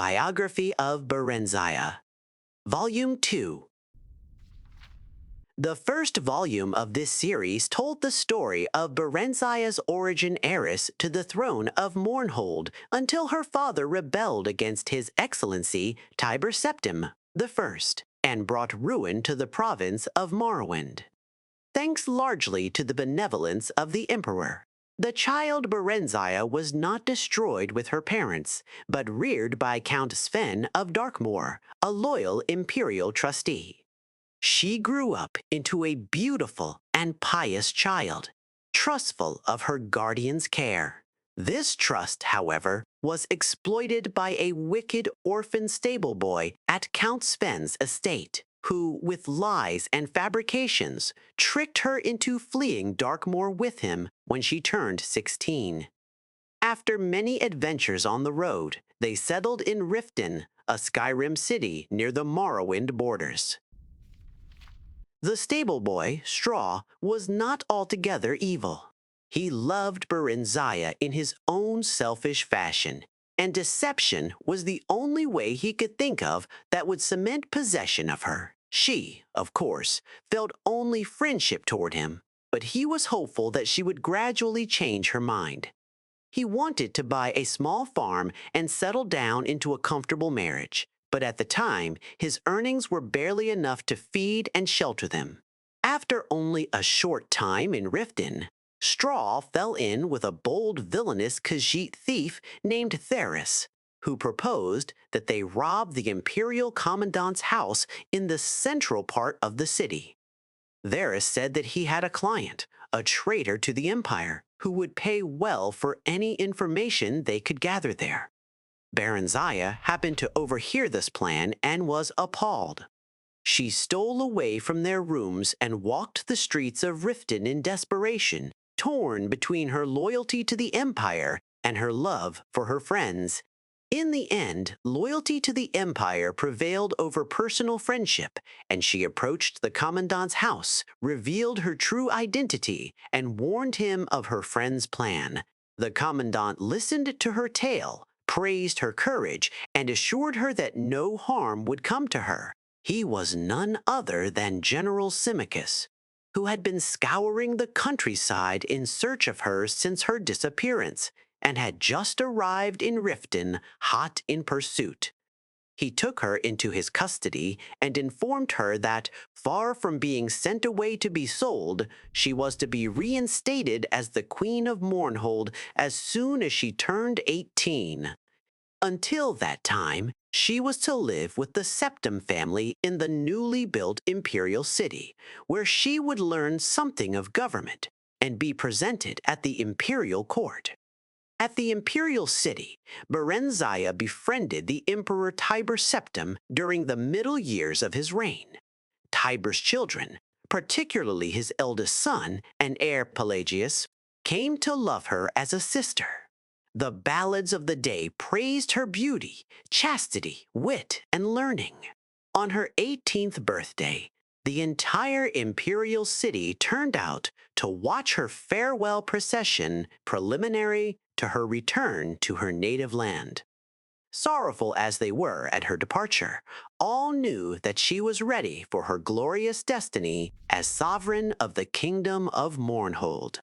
Biography of Barenziah, Volume 2. The first volume of this series told the story of Barenziah's origin heiress to the throne of Mournhold until her father rebelled against His Excellency Tiber Septim I and brought ruin to the province of Morrowind. Thanks largely to the benevolence of the emperor, the child Barenziah was not destroyed with her parents, but reared by Count Sven of Darkmoor, a loyal imperial trustee. She grew up into a beautiful and pious child, trustful of her guardian's care. This trust, however, was exploited by a wicked orphan stable boy at Count Sven's estate, who, with lies and fabrications, tricked her into fleeing Darkmoor with him when she turned 16. After many adventures on the road, they settled in Riften, a Skyrim city near the Morrowind borders. The stable boy, Straw, was not altogether evil. He loved Barenziah in his own selfish fashion, and deception was the only way he could think of that would cement possession of her. She, of course, felt only friendship toward him, but he was hopeful that she would gradually change her mind. He wanted to buy a small farm and settle down into a comfortable marriage, but at the time, his earnings were barely enough to feed and shelter them. After only a short time in Riften, Straw fell in with a bold villainous Khajiit thief named Theris, who proposed that they rob the imperial commandant's house in the central part of the city. Theris said that he had a client, a traitor to the empire, who would pay well for any information they could gather there. Barenziah happened to overhear this plan and was appalled. She stole away from their rooms and walked the streets of Riften in desperation, torn between her loyalty to the empire and her love for her friends. In the end, loyalty to the empire prevailed over personal friendship, and she approached the commandant's house, revealed her true identity, and warned him of her friend's plan. The commandant listened to her tale, praised her courage, and assured her that no harm would come to her. He was none other than General Symmachus, who had been scouring the countryside in search of her since her disappearance, and had just arrived in Riften, hot in pursuit. He took her into his custody and informed her that, far from being sent away to be sold, she was to be reinstated as the Queen of Mournhold as soon as she turned 18. Until that time, she was to live with the Septim family in the newly built imperial city, where she would learn something of government and be presented at the imperial court. At the imperial city, Barenziah befriended the Emperor Tiber Septim during the middle years of his reign. Tiber's children, particularly his eldest son and heir Pelagius, came to love her as a sister. The ballads of the day praised her beauty, chastity, wit, and learning. On her 18th birthday, the entire imperial city turned out to watch her farewell procession preliminary to her return to her native land. Sorrowful as they were at her departure, all knew that she was ready for her glorious destiny as sovereign of the kingdom of Mournhold.